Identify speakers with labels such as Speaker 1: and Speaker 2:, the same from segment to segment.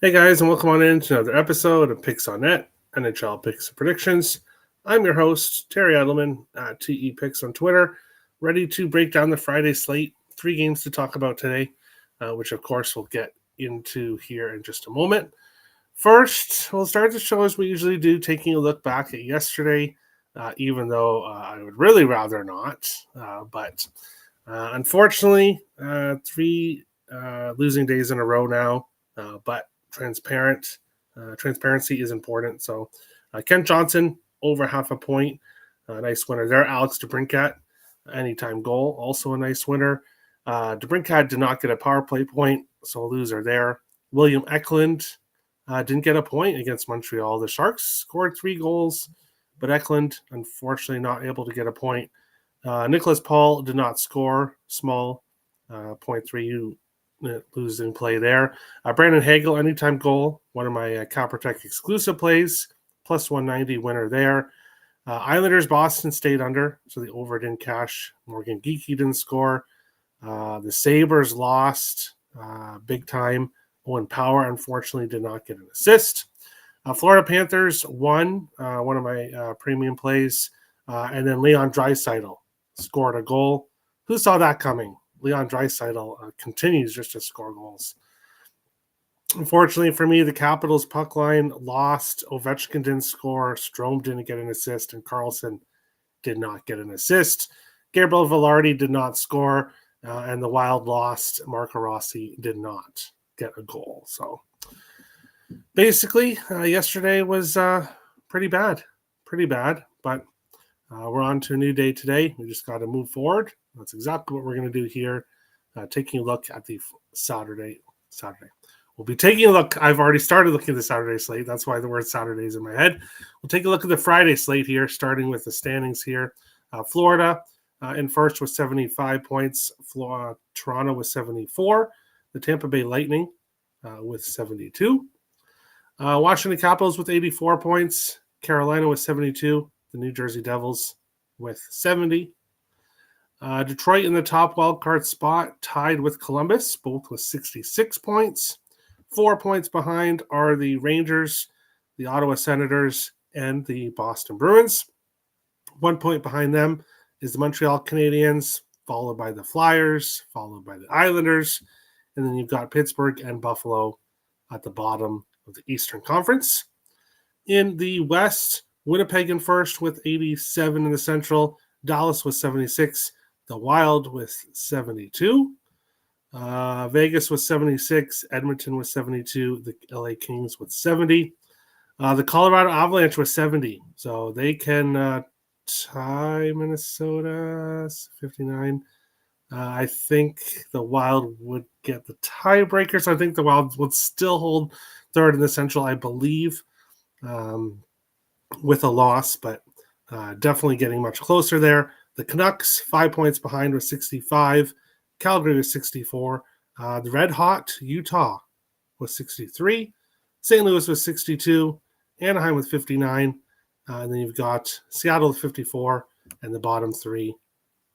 Speaker 1: Hey guys, and welcome on in to another episode of Picks on Net, NHL Picks and Predictions. I'm your host, Terry Edelman at TE Picks on Twitter, ready to break down the Friday slate. 3 games to talk about today, which of course we'll get into here in just a moment. First, we'll start the show as we usually do, taking a look back at yesterday, even though I would really rather not. But unfortunately, 3 losing days in a row now, but transparency is important. So Kent Johnson over half a point, a nice winner there. Alex DeBrincat, anytime goal, also a nice winner. DeBrincat did not get a power play point, so a loser there. William Eklund didn't get a point against Montreal. The Sharks scored 3 goals, but Eklund unfortunately not able to get a point. Nicholas Paul did not score. Small 0.3 losing play there. Brandon Hagel, anytime goal, one of my Coppertech exclusive plays, plus 190 winner there. Islanders, Boston stayed under, so the over didn't cash. Morgan Geekie didn't score. The Sabres lost big time. Owen Power, unfortunately, did not get an assist. Florida Panthers won one of my premium plays. And then Leon Draisaitl scored a goal. Who saw that coming? Leon Draisaitl continues just to score goals. Unfortunately for me, the Capitals puck line lost. Ovechkin didn't score. Strome didn't get an assist. And Carlson did not get an assist. Gabriel Velarde did not score. And the Wild lost. Marco Rossi did not get a goal. So basically, yesterday was pretty bad. But we're on to a new day today. We just got to move forward. That's exactly what we're going to do here. Taking a look at the Saturday. We'll be taking a look. I've already started looking at the Saturday slate. That's why the word Saturday is in my head. We'll take a look at the Friday slate here, starting with the standings here. Florida in first with 75 points. Toronto with 74. The Tampa Bay Lightning with 72. Washington Capitals with 84 points. Carolina with 72. The New Jersey Devils with 70. Detroit in the top wildcard spot, tied with Columbus, both with 66 points. 4 points behind are the Rangers, the Ottawa Senators, and the Boston Bruins. 1 point behind them is the Montreal Canadiens, followed by the Flyers, followed by the Islanders, and then you've got Pittsburgh and Buffalo at the bottom of the Eastern Conference. In the West, Winnipeg in first with 87 in the Central, Dallas with 76, the Wild with 72, Vegas with 76, Edmonton with 72, the LA Kings with 70, the Colorado Avalanche with 70, so they can tie Minnesota 59. I think the Wild would get the tiebreaker, so I think the Wild would still hold third in the Central, I believe, with a loss, but definitely getting much closer there. The Canucks, 5 points behind with 65. Calgary with 64. The Red Hot, Utah with 63. St. Louis with 62. Anaheim with 59. And then you've got Seattle with 54 and the bottom 3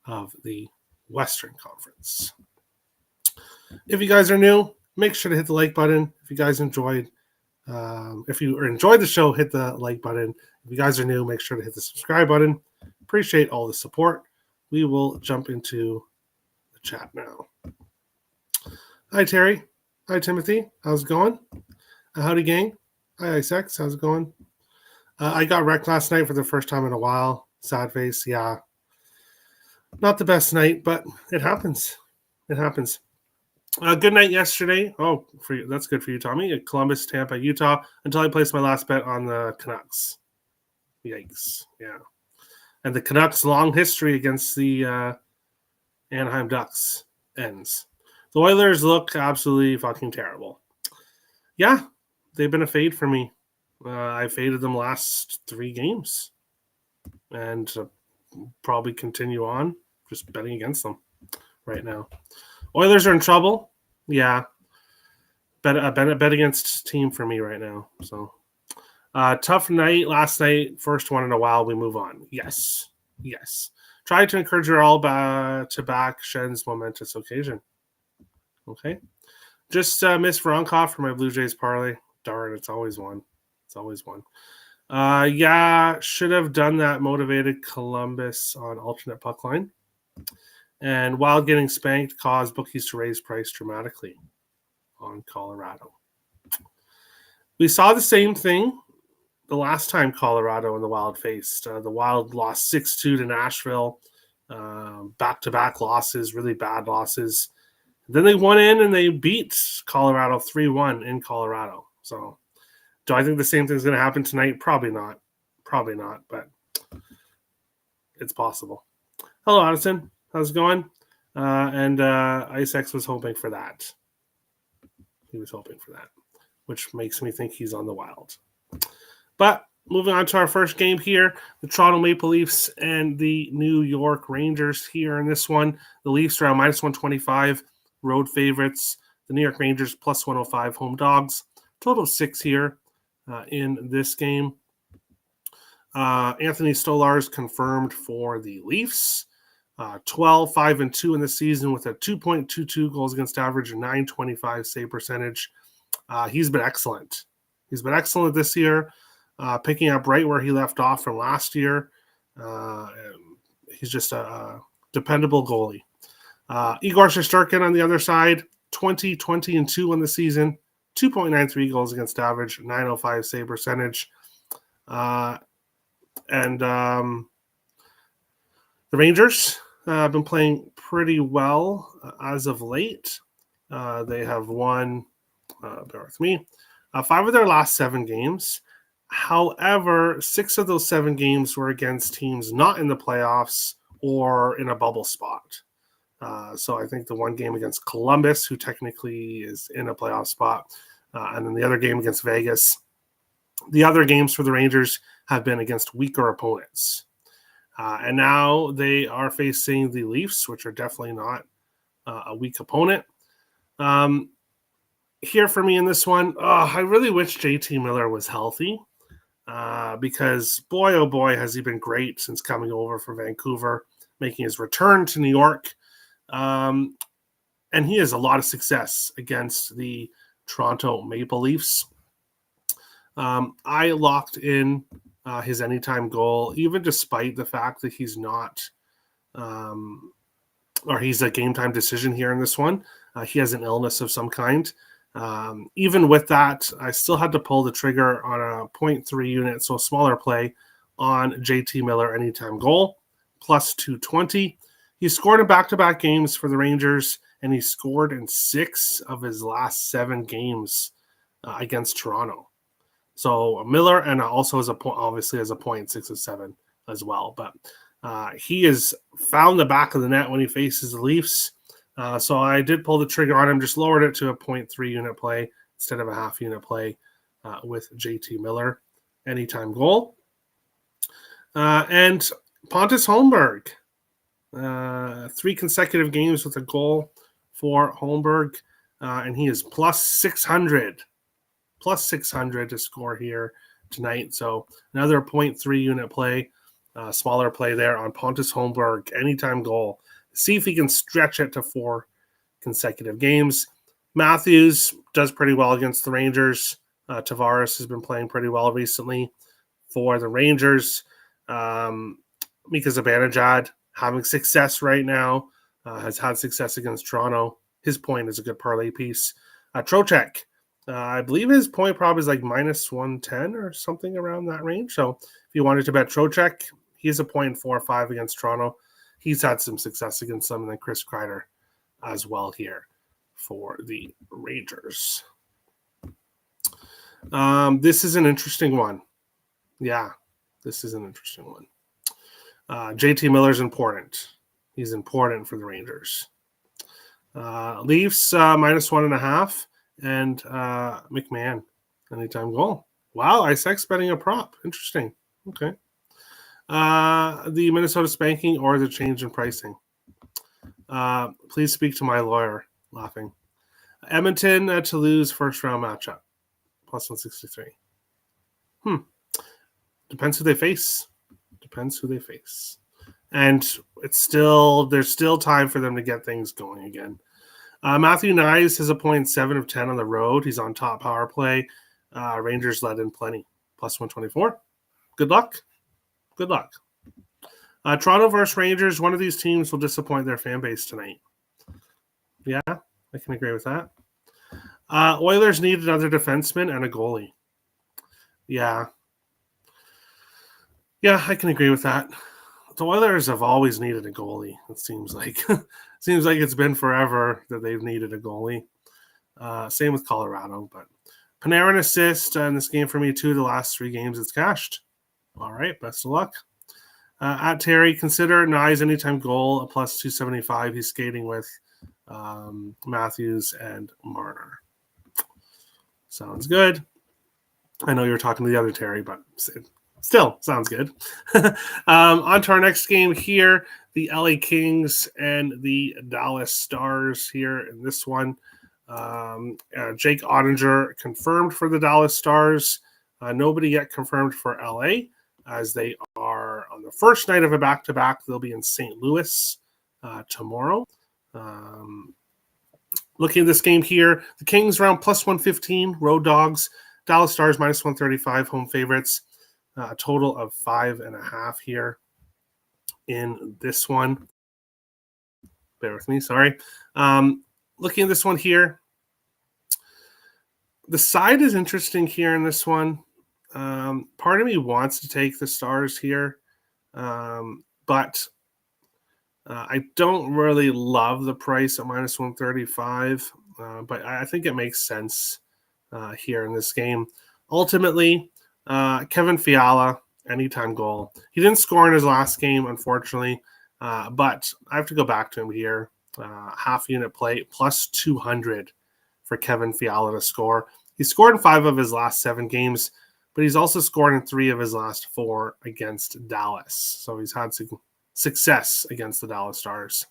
Speaker 1: of the Western Conference. If you guys are new, make sure to hit the like button. If you guys enjoyed the show, hit the like button. If you guys are new, make sure to hit the subscribe button. Appreciate all the support. We will jump into the chat now. Hi, Terry. Hi, Timothy. How's it going? Howdy, gang. Hi, Isex. How's it going? I got wrecked last night for the first time in a while. Sad face. Yeah. Not the best night, but it happens. Good night yesterday. Oh, for you, that's good for you, Tommy. At Columbus, Tampa, Utah, until I placed my last bet on the Canucks. Yikes. Yeah. And the Canucks' long history against the Anaheim Ducks ends. The Oilers look absolutely fucking terrible. Yeah, they've been a fade for me. I faded them last 3 games. And probably continue on just betting against them right now. Oilers are in trouble. Yeah. Bet against team for me right now. So tough night last night. First one in a while. We move on. Yes. Try to encourage you all to back Shen's momentous occasion. Okay. Just missed Voronkov for my Blue Jays parlay. Darn, it's always one. It's always one. Yeah, should have done that motivated Columbus on alternate puck line. And while getting spanked, caused bookies to raise price dramatically on Colorado. We saw the same thing the last time Colorado and the Wild faced. The Wild lost 6-2 to Nashville. Back-to-back losses, really bad losses. Then they went in and they beat Colorado 3-1 in Colorado. So do I think the same thing's going to happen tonight? Probably not. Probably not, but it's possible. Hello, Addison. How's it going? And IceX was hoping for that. He was hoping for that, which makes me think he's on the Wild. But moving on to our first game here, the Toronto Maple Leafs and the New York Rangers here in this one. The Leafs are minus 125, road favorites. The New York Rangers plus 105, home dogs. Total 6 here in this game. Anthony Stolarz confirmed for the Leafs. 12, 5, and 2 in the season with a 2.22 goals against average and 925 save percentage. He's been excellent. He's been excellent this year, picking up right where he left off from last year. He's just a dependable goalie. Igor Shesterkin on the other side, 20, 20, and 2 in the season, 2.93 goals against average, 905 save percentage. The Rangers have been playing pretty well as of late. They have won, bear with me, 5 of their last 7 games. However, 6 of those 7 games were against teams not in the playoffs or in a bubble spot. So I think the one game against Columbus, who technically is in a playoff spot, and then the other game against Vegas. The other games for the Rangers have been against weaker opponents. And now they are facing the Leafs, which are definitely not a weak opponent. Here for me in this one, I really wish JT Miller was healthy because boy, oh boy, has he been great since coming over from Vancouver, making his return to New York. And he has a lot of success against the Toronto Maple Leafs. I locked in his anytime goal, even despite the fact that he's not, or he's a game time decision here in this one. He has an illness of some kind. Even with that, I still had to pull the trigger on a 0.3 unit, so a smaller play on JT Miller anytime goal, plus 220. He scored in back-to-back games for the Rangers, and he scored in 6 of his last 7 games against Toronto. So Miller, and also as a point, obviously as a 0.6 of 7 as well. But he has found the back of the net when he faces the Leafs. So I did pull the trigger on him, just lowered it to a 0.3 unit play instead of a half unit play with JT Miller anytime goal. And Pontus Holmberg, 3 consecutive games with a goal for Holmberg, and he is plus 600 to score here tonight. So another 0.3 unit play, smaller play there on Pontus Holmberg, anytime goal. See if he can stretch it to 4 consecutive games. Matthews does pretty well against the Rangers. Tavares has been playing pretty well recently for the Rangers. Mika Zibanejad having success right now, has had success against Toronto. His point is a good parlay piece. Trocheck, I believe his point prop is like minus 110 or something around that range. So if you wanted to bet Trocheck, he's a 0.45 against Toronto. He's had some success against them, and then Chris Kreider as well here for the Rangers. This is an interesting one. Yeah, this is an interesting one. JT Miller's important. He's important for the Rangers. Leafs minus 1.5, and McMahon anytime goal. Wow, ISX betting a prop. Interesting. Okay. The Minnesota spanking or the change in pricing. Please speak to my lawyer. Laughing. Edmonton to lose first round matchup. Plus 163. Depends who they face. And there's still time for them to get things going again. Matthew Nyes has a point 7 of 10 on the road. He's on top power play. Rangers led in plenty. Plus 124. Good luck. Good luck. Toronto versus Rangers. One of these teams will disappoint their fan base tonight. Yeah, I can agree with that. Oilers need another defenseman and a goalie. Yeah. Yeah, I can agree with that. The Oilers have always needed a goalie, it seems like. Seems like it's been forever that they've needed a goalie. Same with Colorado. But Panarin assist in this game for me, too. The last 3 games it's cashed. All right, best of luck. At Terry, consider Nyes anytime goal, a plus 275. He's skating with Matthews and Marner. Sounds good. I know you're talking to the other Terry, but still sounds good. On to our next game here, the LA Kings and the Dallas Stars here in this one. Jake Ottinger confirmed for the Dallas Stars. Nobody yet confirmed for LA, as they are on the first night of a back-to-back. They'll be in St. Louis tomorrow. Looking at this game here, the Kings around plus 115, road dogs. Dallas Stars minus 135, home favorites. A total of 5.5 here in this one. Bear with me, sorry. Looking at this one here, the side is interesting here in this one. Part of me wants to take the Stars here, but I don't really love the price at minus 135, but I think it makes sense here in this game. Ultimately, Kevin Fiala, anytime goal. He didn't score in his last game, unfortunately, but I have to go back to him here. Half unit play, plus 200 for Kevin Fiala to score. He scored in 5 of his last 7 games, but he's also scored in 3 of his last 4 against Dallas. So he's had success against the Dallas Stars.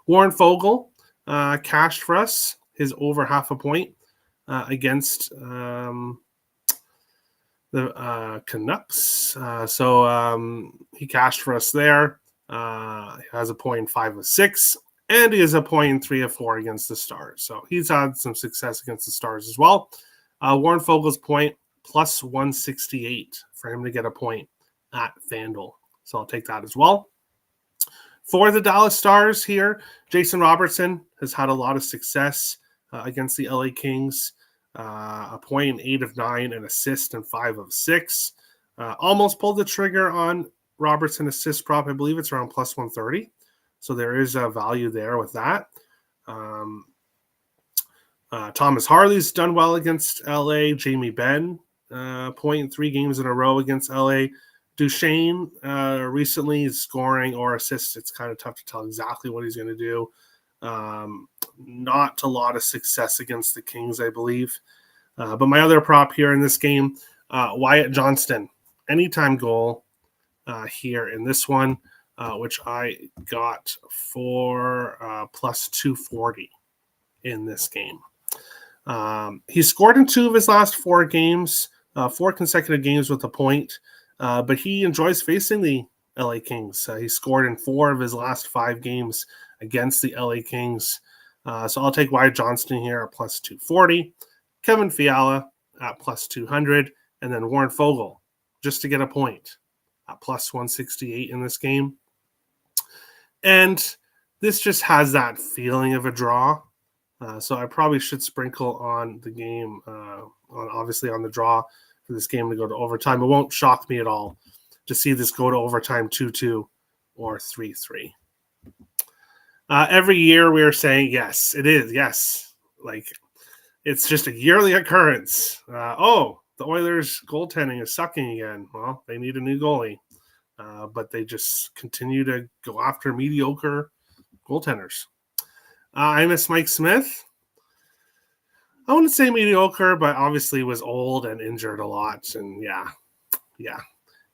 Speaker 1: Warren Fogle cashed for us his over half a point against the Canucks. So he cashed for us there. He has a point 5 of 6, and he has a point 3 of 4 against the Stars. So he's had some success against the Stars as well. Warren Fogel's point plus 168 for him to get a point at FanDuel. So I'll take that as well. For the Dallas Stars here, Jason Robertson has had a lot of success against the LA Kings. A point 8 of 9, an assist, and 5 of 6. Almost pulled the trigger on Robertson assist prop. I believe it's around plus 130. So there is a value there with that. Thomas Harley's done well against LA. Jamie Benn, point 3 games in a row against LA. Duchesne recently is scoring or assists. It's kind of tough to tell exactly what he's going to do. Not a lot of success against the Kings, I believe. But my other prop here in this game, Wyatt Johnston, anytime goal here in this one, which I got for plus 240 in this game. He scored in 2 of his last 4 games, 4 consecutive games with a point, but he enjoys facing the LA Kings. He scored in 4 of his last 5 games against the LA Kings. So I'll take Wyatt Johnston here at plus 240, Kevin Fiala at plus 200, and then Warren Fogle just to get a point at plus 168 in this game. And this just has that feeling of a draw. So I probably should sprinkle on the game, obviously on the draw for this game to go to overtime. It won't shock me at all to see this go to overtime 2-2 or 3-3. Every year we are saying, yes, it is. Yes. Like it's just a yearly occurrence. The Oilers goaltending is sucking again. Well, they need a new goalie, but they just continue to go after mediocre goaltenders. I miss Mike Smith. I wouldn't say mediocre, but obviously was old and injured a lot. And yeah.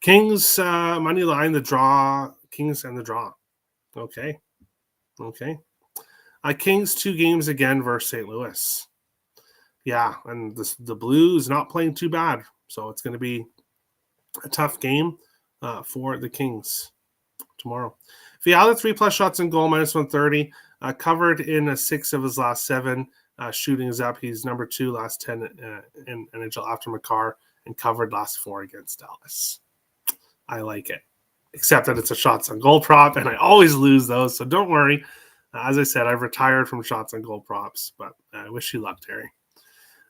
Speaker 1: Kings money line, the draw. Kings and the draw. Okay. Kings 2 games again versus St. Louis. Yeah, and the Blues not playing too bad. So it's going to be a tough game for the Kings tomorrow. Fiala 3+ shots in goal, minus 130. Covered in 6 of his last 7. Shooting is up. He's number 2 last 10 in NHL after Makar, and covered last 4 against Dallas. I like it. Except that it's a shots on goal prop, and I always lose those, so don't worry. As I said, I've retired from shots on goal props, but I wish you luck, Terry.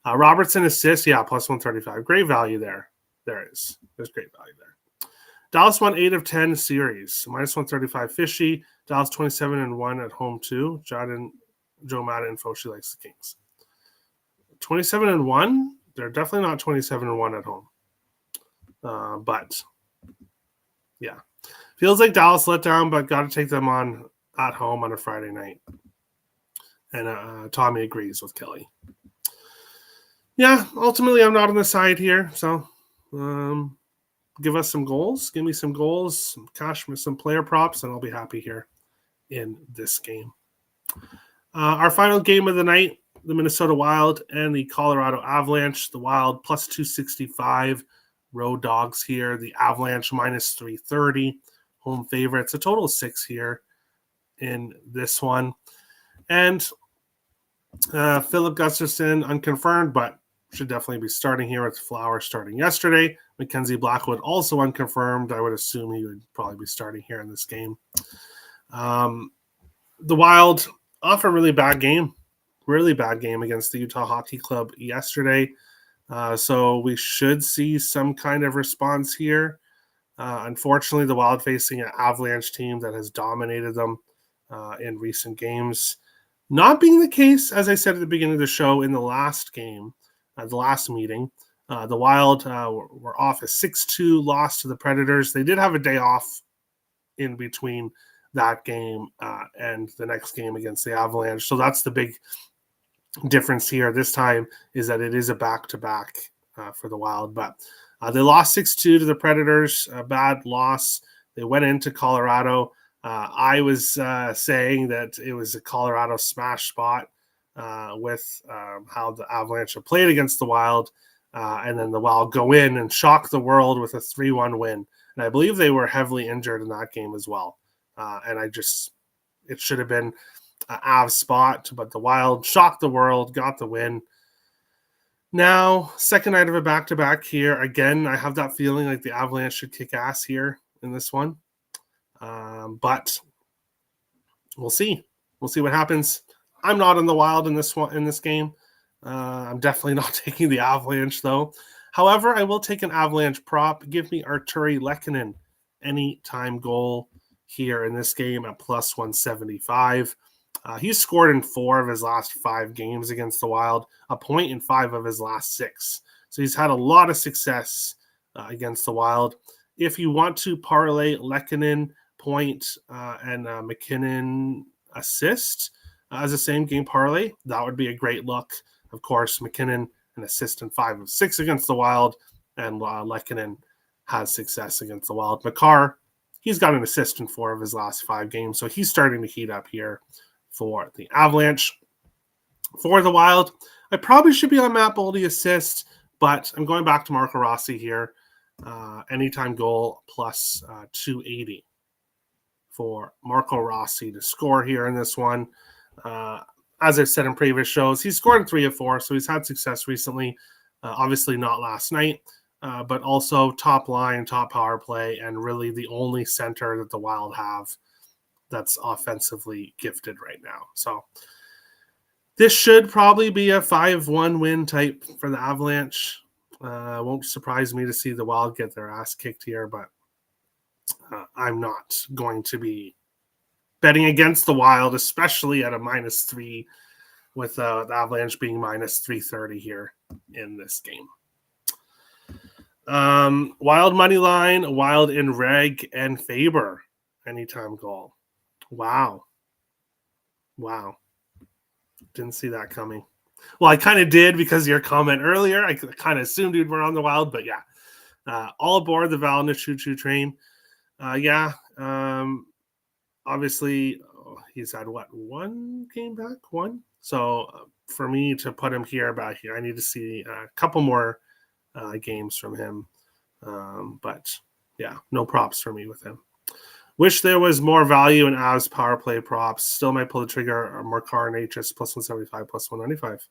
Speaker 1: Robertson assists, plus 135. Great value there. There's great value there. Dallas won 8 of 10 series, minus 135 fishy. Dallas 27-1 at home too. Joe Madden info, she likes the Kings. 27-1. They're definitely not 27-1 at home. But yeah, feels like Dallas let down, but got to take them on at home on a Friday night. And Tommy agrees with Kelly. Yeah, ultimately I'm not on the side here, so give us some goals. Give me some goals, some cash, some player props, and I'll be happy here in this game. Our final game of the night, the Minnesota Wild and the Colorado Avalanche. The Wild plus 265, road dogs here. The Avalanche minus 330, home favorites. A total of 6 here in this one. And Philip Gustafson, unconfirmed, but should definitely be starting here with Flower starting yesterday. Mackenzie Blackwood also unconfirmed. I would assume he would probably be starting here in this game. The Wild off a really bad game against the Utah Hockey Club yesterday. So we should see some kind of response here. Unfortunately, the Wild facing an Avalanche team that has dominated them in recent games. Not being the case, as I said at the beginning of the show, in the last game, the last meeting. The Wild were off a 6-2 loss to the Predators. They did have a day off in between that game and the next game against the Avalanche. So that's the big difference here this time, is that it is a back-to-back for the Wild. But they lost 6-2 to the Predators, a bad loss. They went into Colorado. I was saying that it was a Colorado smash spot with how the Avalanche have played against the Wild. And then the Wild go in and shock the world with a 3-1 win. And I believe they were heavily injured in that game as well. It should have been an Av spot, but the Wild shocked the world, got the win. Now, second night of a back-to-back here. Again, I have that feeling like the Avalanche should kick ass here in this one. But we'll see. We'll see what happens. I'm not in the Wild in this game. I'm definitely not taking the Avalanche, though. However, I will take an Avalanche prop. Give me Arturi Lehkonen anytime goal here in this game at plus 175. He's scored in 4 of his last 5 games against the Wild, a point in 5 of his last 6. So he's had a lot of success against the Wild. If you want to parlay Lehkonen point and McKinnon assist as a same game parlay, that would be a great look. Of course, McKinnon an assist in 5 of 6 against the Wild, and Lehkonen has success against the Wild. Makar, he's got an assist in 4 of his last 5 games, so he's starting to heat up here for the Avalanche. For the Wild, I probably should be on Matt Boldy assist, but I'm going back to Marco Rossi here. Anytime goal plus 280 for Marco Rossi to score here in this one. As I've said in previous shows, he's scored in 3 of 4, so he's had success recently. Obviously not last night, but also top line, top power play, and really the only center that the Wild have that's offensively gifted right now. So this should probably be a 5-1 win type for the Avalanche. Won't surprise me to see the Wild get their ass kicked here, but I'm not going to be betting against the Wild, especially at a -3 with the Avalanche being -330 here in this game. Wild money line, Wild in reg, and Faber anytime goal. Wow. Didn't see that coming. Well, I kind of did because of your comment earlier. I kind of assumed you'd were on the Wild, but yeah. All aboard the Val choo-choo train. Obviously, he's had, one game back? One? So for me to put him here, about here, I need to see a couple more games from him. But yeah, no props for me with him. Wish there was more value in Avs power play props. Still might pull the trigger on Markar and HS plus 175, plus 195.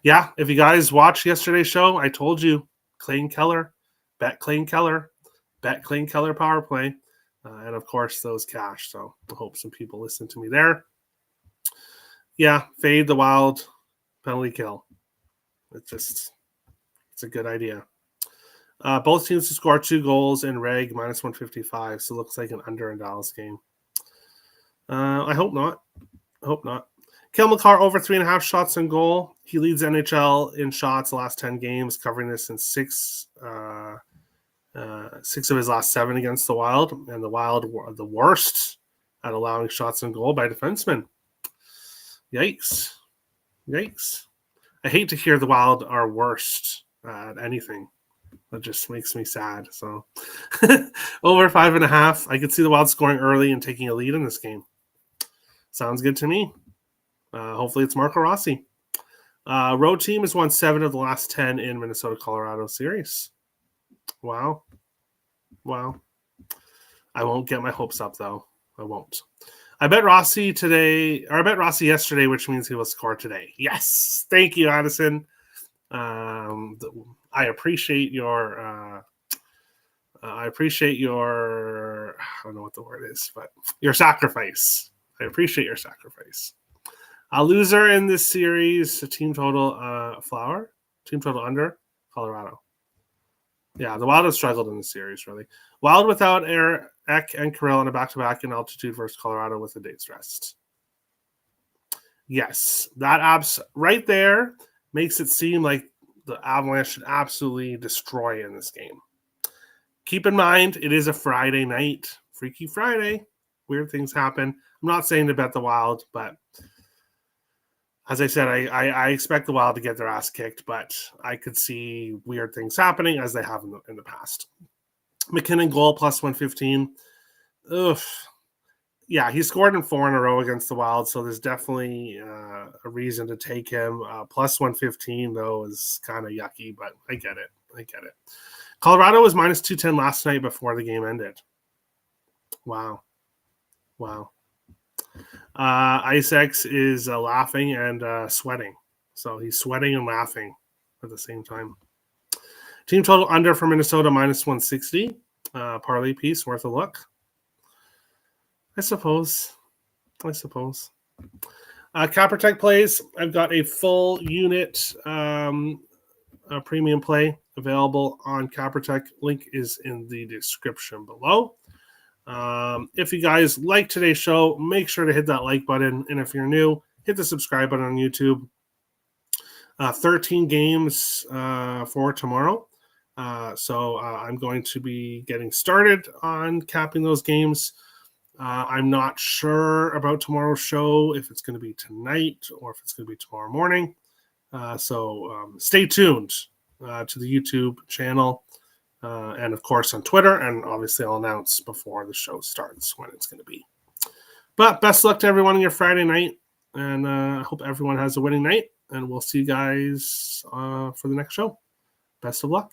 Speaker 1: Yeah, if you guys watched yesterday's show, I told you, Clayton Keller, bet Clayton Keller, bet Clayton Keller power play, and of course those cash. So I hope some people listen to me there. Yeah, fade the Wild, penalty kill. It's a good idea. Both teams to score 2 goals in reg minus 155, so it looks like an under in Dallas game. I hope not. Kel McCarr over 3.5 shots on goal. He leads NHL in shots the last 10 games, covering this in 6 of his last 7 against the Wild, and the Wild were the worst at allowing shots on goal by defensemen. Yikes. I hate to hear the Wild are worst at anything. That just makes me sad. So over 5.5. I could see the Wild scoring early and taking a lead in this game. Sounds good to me. Hopefully it's Marco Rossi. Road team has won 7 of the last 10 in Minnesota-Colorado series. Wow. I won't get my hopes up, though. I won't. I bet Rossi yesterday, which means he will score today. Yes. Thank you, Addison. I appreciate your I don't know what the word is, but your sacrifice. I appreciate your sacrifice. A loser in this series, a team total team total under Colorado. Yeah, the Wild have struggled in the series, really. Wild without Eck and Kirill on a back-to-back in altitude versus Colorado with a day's rest. Yes, that abs right there makes it seem like the Avalanche should absolutely destroy in this game. Keep in mind, it is a Friday night. Freaky Friday. Weird things happen. I'm not saying to bet the Wild, but as I said, I expect the Wild to get their ass kicked, but I could see weird things happening as they have in the past. McKinnon goal plus 115. Ugh. Yeah, he scored in 4 in a row against the Wild, so there's definitely a reason to take him. Plus 115, though, is kind of yucky, but I get it. Colorado was minus 210 last night before the game ended. Wow. IceX is laughing and sweating. So he's sweating and laughing at the same time. Team total under for Minnesota minus 160. Parlay piece worth a look. I suppose. Caprotech plays. I've got a full unit premium play available on Caprotech. Link is in the description below. If you guys like today's show, make sure to hit that like button. And if you're new, hit the subscribe button on YouTube. 13 games for tomorrow. So I'm going to be getting started on capping those games. I'm not sure about tomorrow's show, if it's going to be tonight or if it's going to be tomorrow morning. So stay tuned to the YouTube channel. And of course on Twitter, and obviously I'll announce before the show starts when it's going to be. But best luck to everyone on your Friday night, and I hope everyone has a winning night, and we'll see you guys for the next show. Best of luck.